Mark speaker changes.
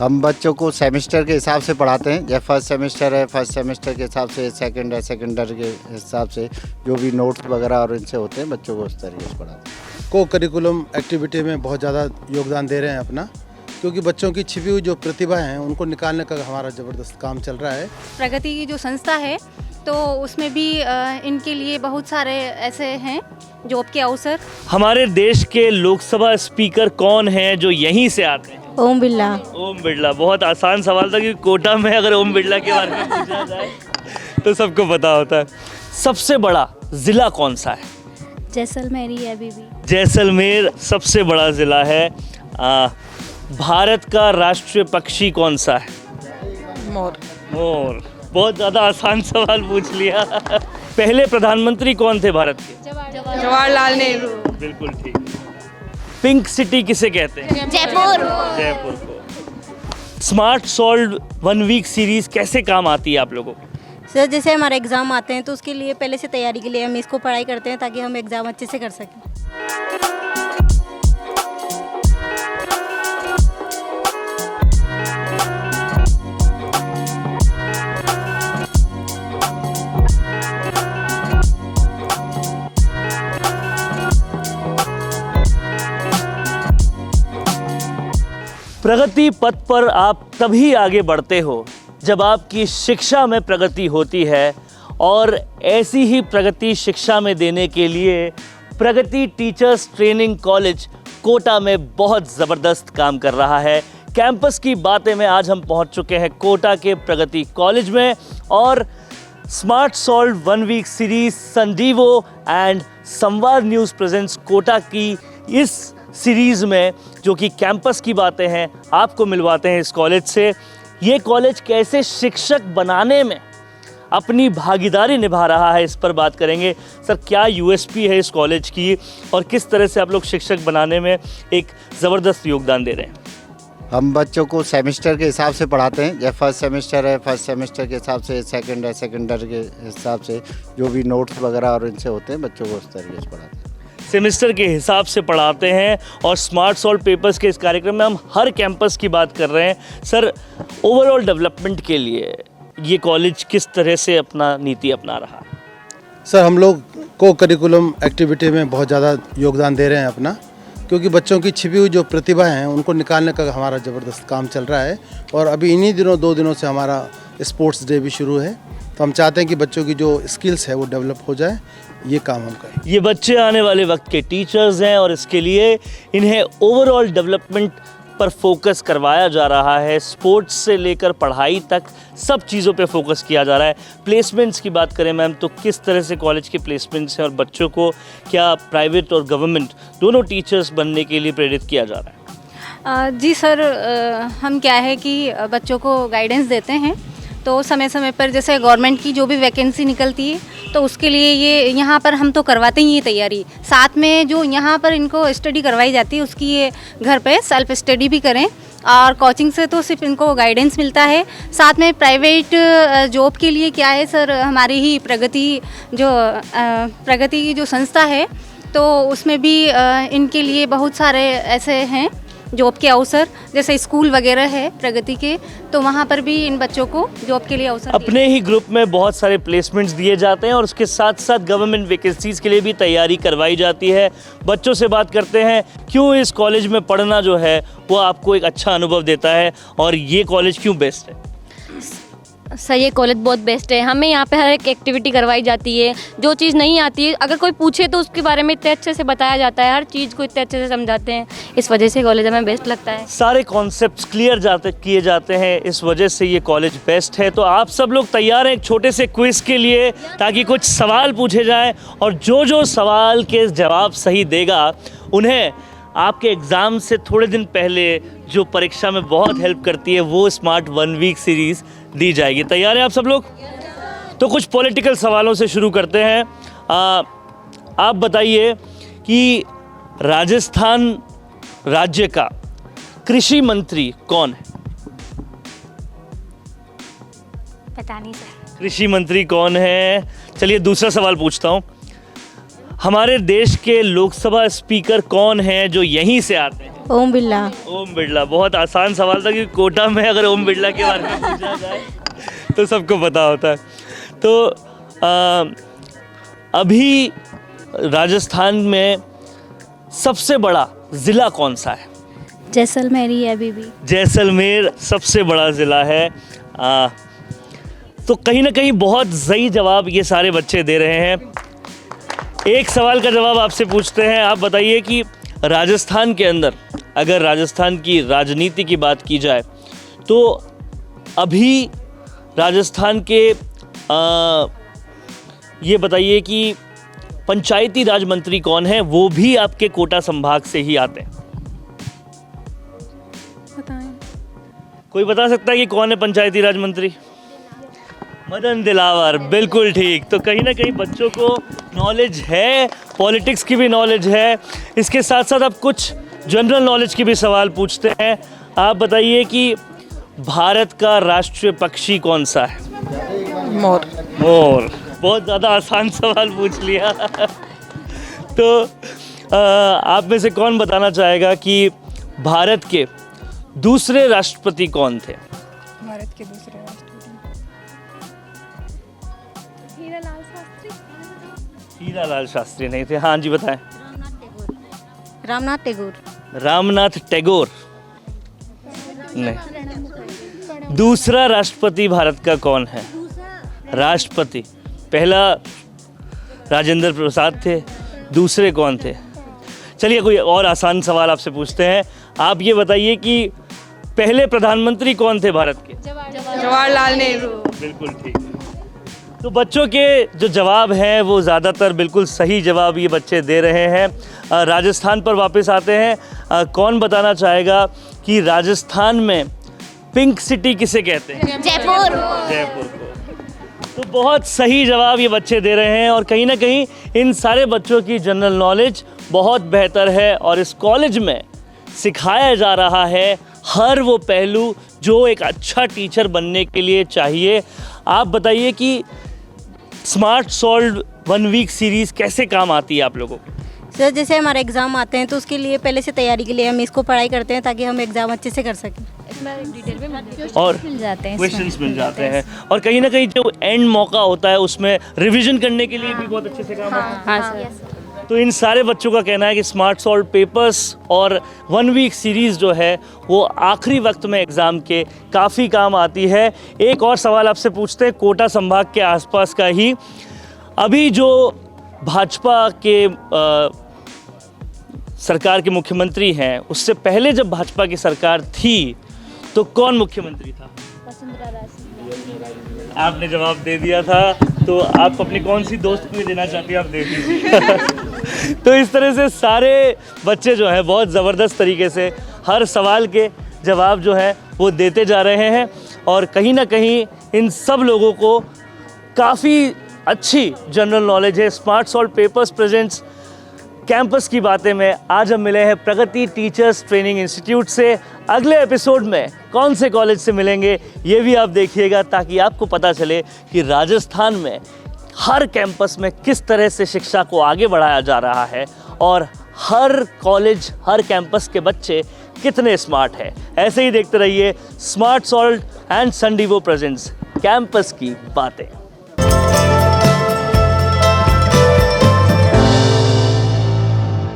Speaker 1: हम बच्चों को सेमेस्टर के हिसाब से पढ़ाते हैं। जब फर्स्ट सेमेस्टर है, फर्स्ट सेमेस्टर के हिसाब से, सेकंड है, सेकंडर के हिसाब से जो भी नोट्स वगैरह और इनसे होते हैं, बच्चों को उस तरीके से पढ़ाते हैं।
Speaker 2: को करिकुलम एक्टिविटी में बहुत ज़्यादा योगदान दे रहे हैं अपना, क्योंकि बच्चों की छिपी हुई जो प्रतिभा है उनको निकालने का हमारा ज़बरदस्त काम चल रहा है।
Speaker 3: प्रगति की जो संस्था है तो उसमें भी इनके लिए बहुत सारे ऐसे हैं जॉब के अवसर।
Speaker 4: हमारे देश के लोकसभा स्पीकर कौन हैं जो यहीं से आते हैं?
Speaker 5: ओम बिरला।
Speaker 4: ओम बिरला। बहुत आसान सवाल था कि कोटा में अगर ओम बिरला के बारे में पूछा जाए तो सबको पता होता है। सबसे बड़ा जिला कौन सा है?
Speaker 5: जैसलमेर ही है अभी भी।
Speaker 4: जैसलमेर सबसे बड़ा जिला है। भारत का राष्ट्रीय पक्षी कौन सा है?
Speaker 5: मोर।
Speaker 4: मोर। बहुत ज़्यादा आसान सवाल पूछ लिया। पहले प्रधानमंत्री कौन थे भारत के?
Speaker 5: जवाहरलाल नेहरू।
Speaker 4: बिल्कुल ठीक। पिंक सिटी किसे कहते हैं?
Speaker 5: जयपुर।
Speaker 4: जयपुर को। स्मार्ट सॉल्व 1 वीक सीरीज कैसे काम आती है आप लोगों को?
Speaker 5: सर जैसे हमारे एग्ज़ाम आते हैं तो उसके लिए पहले से तैयारी के लिए हम इसको पढ़ाई करते हैं ताकि हम एग्ज़ाम अच्छे से कर सकें।
Speaker 4: प्रगति पथ पर आप तभी आगे बढ़ते हो जब आपकी शिक्षा में प्रगति होती है, और ऐसी ही प्रगति शिक्षा में देने के लिए प्रगति टीचर्स ट्रेनिंग कॉलेज कोटा में बहुत ज़बरदस्त काम कर रहा है। कैंपस की बातें में आज हम पहुंच चुके हैं कोटा के प्रगति कॉलेज में, और smart solve 1 week series Sanjeevo and Samvad news presents Kota की इस सीरीज़ में जो कि कैंपस की बातें हैं आपको मिलवाते हैं इस कॉलेज से। ये कॉलेज कैसे शिक्षक बनाने में अपनी भागीदारी निभा रहा है, इस पर बात करेंगे। सर, क्या यूएसपी है इस कॉलेज की और किस तरह से आप लोग शिक्षक बनाने में एक ज़बरदस्त योगदान दे रहे हैं?
Speaker 1: हम बच्चों को सेमेस्टर के हिसाब से पढ़ाते हैं। जब फर्स्ट सेमेस्टर है, फर्स्ट सेमेस्टर के हिसाब से, सेकंड है, सेकंडर के हिसाब से जो भी नोट्स वगैरह और इनसे होते हैं, बच्चों को उस तरीके से पढ़ाते हैं।
Speaker 4: सेमेस्टर के हिसाब से पढ़ाते हैं, और स्मार्ट सॉल्व पेपर्स के इस कार्यक्रम में हम हर कैंपस की बात कर रहे हैं। सर, ओवरऑल डेवलपमेंट के लिए ये कॉलेज किस तरह से अपना नीति अपना रहा है?
Speaker 2: सर, हम लोग को करिकुलम एक्टिविटी में बहुत ज़्यादा योगदान दे रहे हैं अपना, क्योंकि बच्चों की छिपी हुई जो प्रतिभा है उनको निकालने का हमारा ज़बरदस्त काम चल रहा है। और अभी इन्हीं दिनों 2 दिनों से हमारा स्पोर्ट्स डे भी शुरू है, तो हम चाहते हैं कि बच्चों की जो स्किल्स है वो डेवलप हो जाए। ये काम हम करें।
Speaker 4: ये बच्चे आने वाले वक्त के टीचर्स हैं, और इसके लिए इन्हें ओवरऑल डेवलपमेंट पर फोकस करवाया जा रहा है। स्पोर्ट्स से लेकर पढ़ाई तक सब चीज़ों पे फोकस किया जा रहा है। प्लेसमेंट्स की बात करें मैम, तो किस तरह से कॉलेज के प्लेसमेंट्स हैं, और बच्चों को क्या प्राइवेट और गवर्नमेंट दोनों टीचर्स बनने के लिए प्रेरित किया जा रहा है?
Speaker 3: जी सर, हम क्या है कि बच्चों को गाइडेंस देते हैं, तो समय समय पर जैसे गवर्नमेंट की जो भी वैकेंसी निकलती है तो उसके लिए ये यहाँ पर हम तो करवाते ही ये तैयारी। साथ में जो यहाँ पर इनको स्टडी करवाई जाती है उसकी ये घर पे सेल्फ स्टडी भी करें, और कोचिंग से तो सिर्फ इनको गाइडेंस मिलता है। साथ में प्राइवेट जॉब के लिए क्या है सर, हमारी ही प्रगति की जो संस्था है तो उसमें भी इनके लिए बहुत सारे ऐसे हैं जॉब के अवसर, जैसे स्कूल वगैरह है प्रगति के, तो वहाँ पर भी इन बच्चों को जॉब के लिए अवसर
Speaker 4: अपने ही ग्रुप में बहुत सारे प्लेसमेंट्स दिए जाते हैं, और उसके साथ साथ गवर्नमेंट वैकेंसीज के लिए भी तैयारी करवाई जाती है। बच्चों से बात करते हैं क्यों इस कॉलेज में पढ़ना जो है वो आपको एक अच्छा अनुभव देता है, और ये कॉलेज क्यों बेस्ट है?
Speaker 6: सर, ये कॉलेज बहुत बेस्ट है। हमें यहाँ पे हर एक एक्टिविटी करवाई जाती है। जो चीज़ नहीं आती है अगर कोई पूछे तो उसके बारे में इतने अच्छे से बताया जाता है, हर चीज़ को इतने अच्छे से समझाते हैं। इस वजह से कॉलेज हमें बेस्ट लगता है।
Speaker 4: सारे कॉन्सेप्ट्स क्लियर किए जाते हैं, इस वजह से ये कॉलेज बेस्ट है। तो आप सब लोग तैयार हैं एक छोटे से क्विज के लिए, ताकि कुछ सवाल पूछे जाएँ, और जो सवाल के जवाब सही देगा उन्हें आपके एग्ज़ाम से थोड़े दिन पहले जो परीक्षा में बहुत हेल्प करती है वो स्मार्ट 1 वीक सीरीज़ दी जाएगी। तैयार हैं आप सब लोग? तो कुछ पॉलिटिकल सवालों से शुरू करते हैं। आप बताइए कि राजस्थान राज्य का कृषि मंत्री कौन है?
Speaker 6: पता नहीं सर।
Speaker 4: कृषि मंत्री कौन है? चलिए दूसरा सवाल पूछता हूँ। हमारे देश के लोकसभा स्पीकर कौन हैं जो यहीं से आते हैं?
Speaker 5: ओम बिरला।
Speaker 4: ओम बिरला, बहुत आसान सवाल था कि कोटा में अगर ओम बिरला के बारे में पूछा जाए तो सबको पता होता है। तो अभी राजस्थान में सबसे बड़ा ज़िला कौन सा है?
Speaker 3: जैसलमेर ही है अभी भी।
Speaker 4: जैसलमेर सबसे बड़ा ज़िला है। तो कहीं ना कहीं बहुत सही जवाब ये सारे बच्चे दे रहे हैं। एक सवाल का जवाब आपसे पूछते हैं, आप बताइए कि राजस्थान के अंदर अगर राजस्थान की राजनीति की बात की जाए तो अभी राजस्थान के ये बताइए कि पंचायती राज मंत्री कौन है? वो भी आपके कोटा संभाग से ही आते हैं।
Speaker 3: बताएं।
Speaker 4: कोई बता सकता है कि कौन है पंचायती राज मंत्री? मदन दिलावर, बिल्कुल ठीक। तो कहीं ना कहीं बच्चों को नॉलेज है, पॉलिटिक्स की भी नॉलेज है। इसके साथ साथ अब कुछ जनरल नॉलेज के भी सवाल पूछते हैं। आप बताइए कि भारत का राष्ट्रीय पक्षी कौन सा है?
Speaker 7: मोर।
Speaker 4: मोर, बहुत ज़्यादा आसान सवाल पूछ लिया। तो आप में से कौन बताना चाहेगा कि भारत के दूसरे राष्ट्रपति कौन थे?
Speaker 7: भारत के दूसरे राष्ट्रपति
Speaker 4: हीरालाल शास्त्री नहीं थे। हाँ जी बताएं।
Speaker 5: रामनाथ टैगोर।
Speaker 4: रामनाथ टैगोर नहीं। दूसरा राष्ट्रपति भारत का कौन है? राष्ट्रपति पहला राजेंद्र प्रसाद थे, दूसरे कौन थे? चलिए कोई और आसान सवाल आपसे पूछते हैं। आप ये बताइए कि पहले प्रधानमंत्री कौन थे भारत के?
Speaker 7: जवाहरलाल नेहरू।
Speaker 4: बिल्कुल ठीक। तो बच्चों के जो जवाब हैं वो ज़्यादातर बिल्कुल सही जवाब ये बच्चे दे रहे हैं। राजस्थान पर वापस आते हैं। कौन बताना चाहेगा कि राजस्थान में पिंक सिटी किसे कहते हैं?
Speaker 3: जयपुर।
Speaker 4: जयपुर को। तो बहुत सही जवाब ये बच्चे दे रहे हैं और कहीं ना कहीं इन सारे बच्चों की जनरल नॉलेज बहुत बेहतर है और इस कॉलेज में सिखाया जा रहा है हर वो पहलू जो एक अच्छा टीचर बनने के लिए चाहिए। आप बताइए कि स्मार्ट सॉल्व 1 वीक सीरीज़ कैसे काम आती है आप लोगों को?
Speaker 5: सर जैसे हमारे एग्ज़ाम आते हैं तो उसके लिए पहले से तैयारी के लिए हम इसको पढ़ाई करते हैं ताकि हम एग्ज़ाम अच्छे से कर सकें।
Speaker 4: और
Speaker 3: मिल जाते हैं,
Speaker 4: क्वेश्चंस मिल जाते हैं और कहीं ना कहीं जो एंड मौका होता है उसमें रिवीजन करने के लिए भी बहुत अच्छे से काम आता है।
Speaker 6: हाँ सर।
Speaker 4: तो इन सारे बच्चों का कहना है कि स्मार्ट सॉल्व पेपर्स और 1 वीक सीरीज़ जो है वो आखिरी वक्त में एग्ज़ाम के काफ़ी काम आती है। एक और सवाल आपसे पूछते हैं कोटा संभाग के आसपास का ही। अभी जो भाजपा के सरकार के मुख्यमंत्री हैं उससे पहले जब भाजपा की सरकार थी तो कौन मुख्यमंत्री था? आपने जवाब दे दिया था, तो आप अपनी कौन सी दोस्त को देना चाहती हैं आप दे दीजिए। तो इस तरह से सारे बच्चे जो हैं बहुत ज़बरदस्त तरीके से हर सवाल के जवाब जो है वो देते जा रहे हैं और कहीं ना कहीं इन सब लोगों को काफ़ी अच्छी जनरल नॉलेज है। Smart solve papers presents campus की बातें में आज हम मिले हैं प्रगति टीचर्स ट्रेनिंग इंस्टीट्यूट से। अगले एपिसोड में कौन से कॉलेज से मिलेंगे ये भी आप देखिएगा ताकि आपको पता चले कि राजस्थान में हर कैंपस में किस तरह से शिक्षा को आगे बढ़ाया जा रहा है और हर कॉलेज हर कैंपस के बच्चे कितने स्मार्ट हैं। ऐसे ही देखते रहिए smart solve and Sandivo presents campus की बातें।